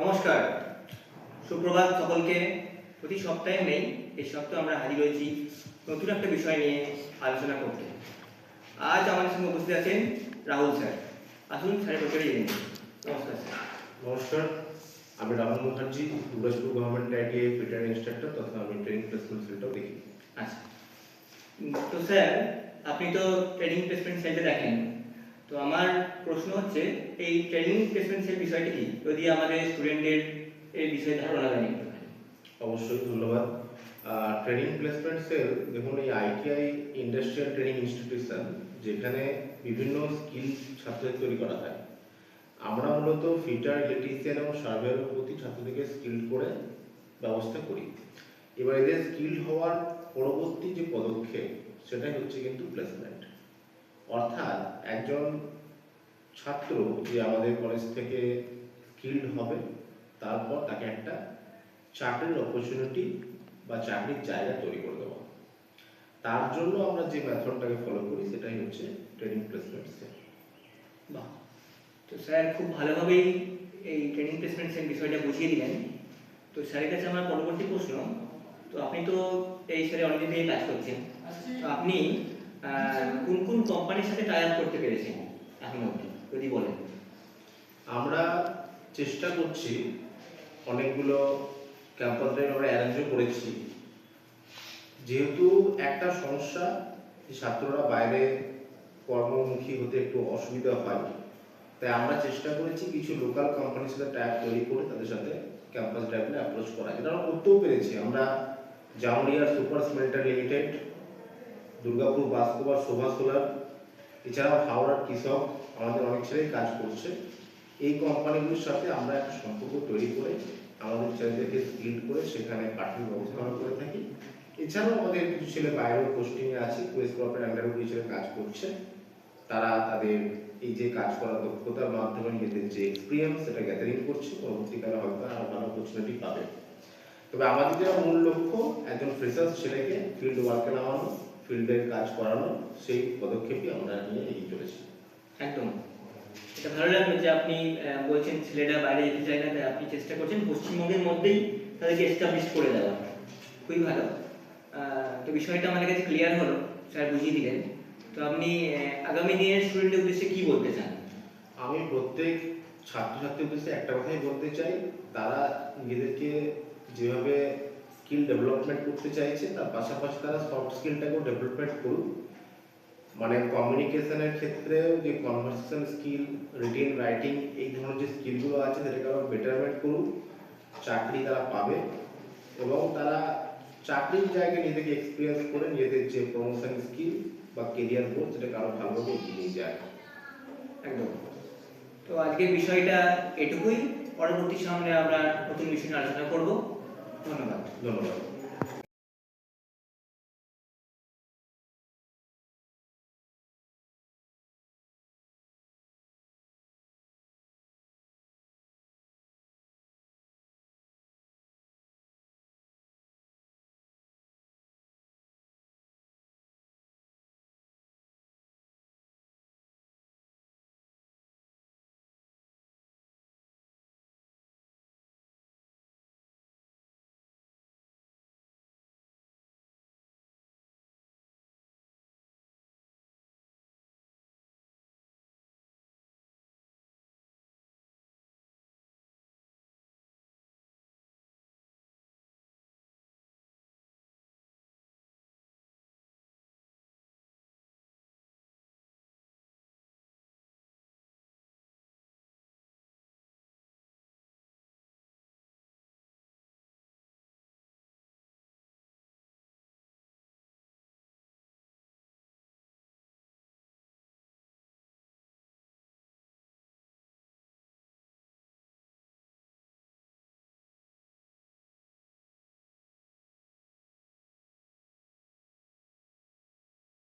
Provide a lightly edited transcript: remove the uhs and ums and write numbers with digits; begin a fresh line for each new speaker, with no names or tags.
নমস্কার, সুপ্রভাত সকলকে। প্রতি সপ্তাহে নেই, এই সপ্তাহে আমরা হাজির হয়েছি নতুন একটা বিষয় নিয়ে আলোচনা করতে। আজ আমাদের সঙ্গে উপস্থিত আছেন রাহুল স্যার। আসুন স্যারের প্রচারে জেনে নিন। নমস্কার স্যার।
নমস্কার, আমি Rahul Mukherjee, Durgapur government ITI fitter instructor তথা আমি ট্রেনিং প্লেসমেন্ট সেলটাও দেখি।
আচ্ছা, তো স্যার আপনি তো ট্রেনিং প্লেসমেন্ট সেলটা দেখেন, তো আমার প্রশ্ন হচ্ছে এই ট্রেনিং প্লেসমেন্ট সেল বিষয়টি কি, যদি আমাদের স্টুডেন্টদের এই বিষয়ে ধারণা দেন একটু।
অবশ্যই ধন্যবাদ। ট্রেনিং প্লেসমেন্ট সেল দেখুন, এই আইটিআই ইন্ডাস্ট্রিয়াল ট্রেনিং ইনস্টিটিউশন যেখানে বিভিন্ন স্কিল ছাত্রদের তৈরি করা হয়। আমরা মূলত ফিটার, ইলেকট্রিশিয়ান এবং সার্ভেয়ারের প্রতি ছাত্রদেরকে স্কিল্ড করে ব্যবস্থা করি। এবার এদের স্কিল্ড হওয়ার পরবর্তী যে পদক্ষেপ সেটাই হচ্ছে কিন্তু প্লেসমেন্ট। অর্থাৎ একজন ছাত্র যে আমাদের কলেজ থেকে স্কিল্ড হবে, তারপর তাকে একটা চাকরির অপরচুনিটি বা চাকরির জায়গা তৈরি করে দেওয়া। তার জন্য আমরা যে মেথডটাকে ফলো করি সেটাই হচ্ছে ট্রেনিং প্লেসমেন্ট সেল।
বাহ, তো স্যার খুব ভালোভাবেই এই ট্রেনিং প্লেসমেন্ট সেল বিষয়টা বুঝিয়ে দিলেন। তো স্যারের কাছে আমার পরবর্তী প্রশ্ন, তো আপনি তো এই স্যারে অনেকদিন থেকে কাজ করছেন, তো আপনি কোন কোন কোম্পানির সাথে টাই আপ করতে পেরেছেন এখন অবধি যদি বলেন।
আমরা চেষ্টা করছি, অনেকগুলো ক্যাম্পাস ড্রাইভ আমরা অ্যারেঞ্জও করেছি। যেহেতু একটা সমস্যা, ছাত্ররা বাইরে কর্মমুখী হতে একটু অসুবিধা হয়, তাই আমরা চেষ্টা করেছি কিছু লোকাল কোম্পানির সাথে ট্যাগ তৈরি করে তাদের সাথে ক্যাম্পাস ড্রাইভে অ্যাপ্রোচ করা। এটা আমরা করতেও পেরেছি। আমরা জামুরিয়ার সুপার স্মেল্টার লিমিটেড, দুর্গাপুর বাসকোবার শোভা সোলার, এছাড়াও হাওড়ার কৃষক আমাদের অনেক ছেলেই কাজ করছে। এই কোম্পানিগুলোর সাথে আমরা একটা সম্পর্ক তৈরি করে আমাদের ছেলেদেরকে স্কিল্ড করে সেখানে পাঠানোর ব্যবস্থা করে থাকি। এছাড়াও আমাদের কিছু ছেলে বাইরেও পোস্টিংয়ে আছে, কোয়েস ক্রপের আন্ডারেও কিছু ছেলে কাজ করছে। তারা তাদের এই যে কাজ করার দক্ষতার মাধ্যমে নিজেদের যে এক্সপিরিয়েন্স সেটা গ্যাদারিং করছে, পরবর্তীকালে হয়তো আরো ভালো অপরচুনিটি পাবে। তবে আমাদের যে মূল লক্ষ্য একজন ফ্রেশার ছেলেকে ফিল্ড ওয়ার্কে নামানো, ফিল্ডের কাজ করানো, সেই পদক্ষেপই আমরা নিয়ে এগিয়ে চলেছি।
একদম, এটা ভালো লাগলো যে আপনি বলছেন ছেলেরা বাইরে যেতে চায় না, তাই আপনি চেষ্টা করছেন পশ্চিমবঙ্গের মধ্যেই তাদেরকে এস্টাবলিশ করে দেওয়া। খুবই ভালো। তো বিষয়টা আমাদের কাছে ক্লিয়ার হলো, স্যার বুঝিয়ে দিলেন। তো আপনি আগামী দিনের স্টুডেন্টের উদ্দেশ্যে কি বলতে চান?
আমি প্রত্যেক ছাত্রছাত্রীর উদ্দেশ্যে একটা কথাই বলতে চাই, তারা নিজেদেরকে যেভাবে স্কিল ডেভেলপমেন্ট করতে চাইছে তার পাশাপাশি তারা সফট স্কিলটাকেও ডেভেলপমেন্ট করুক। মানে কমিউনিকেশনের ক্ষেত্রেও যে কনভারসেশন স্কিল, রিটেন, রাইটিং, এই ধরনের যে স্কিলগুলো আছে সেটাকে আরও বেটারমেন্ট করুক। চাকরি তারা পাবে এবং তারা চাকরির জায়গায় নিজেকে এক্সপিরিয়েন্স করে নিজেদের যে প্রমোশন স্কিল বা কেরিয়ার গোল সেটাকে আরও ভালোভাবে এগিয়ে নিয়ে যায়।
একদম। তো আজকের বিষয়টা এটুকুই। পরবর্তী সামনে আমরা নতুন বিষয় নিয়ে আলোচনা করব। ধন্যবাদ।
ধন্যবাদ।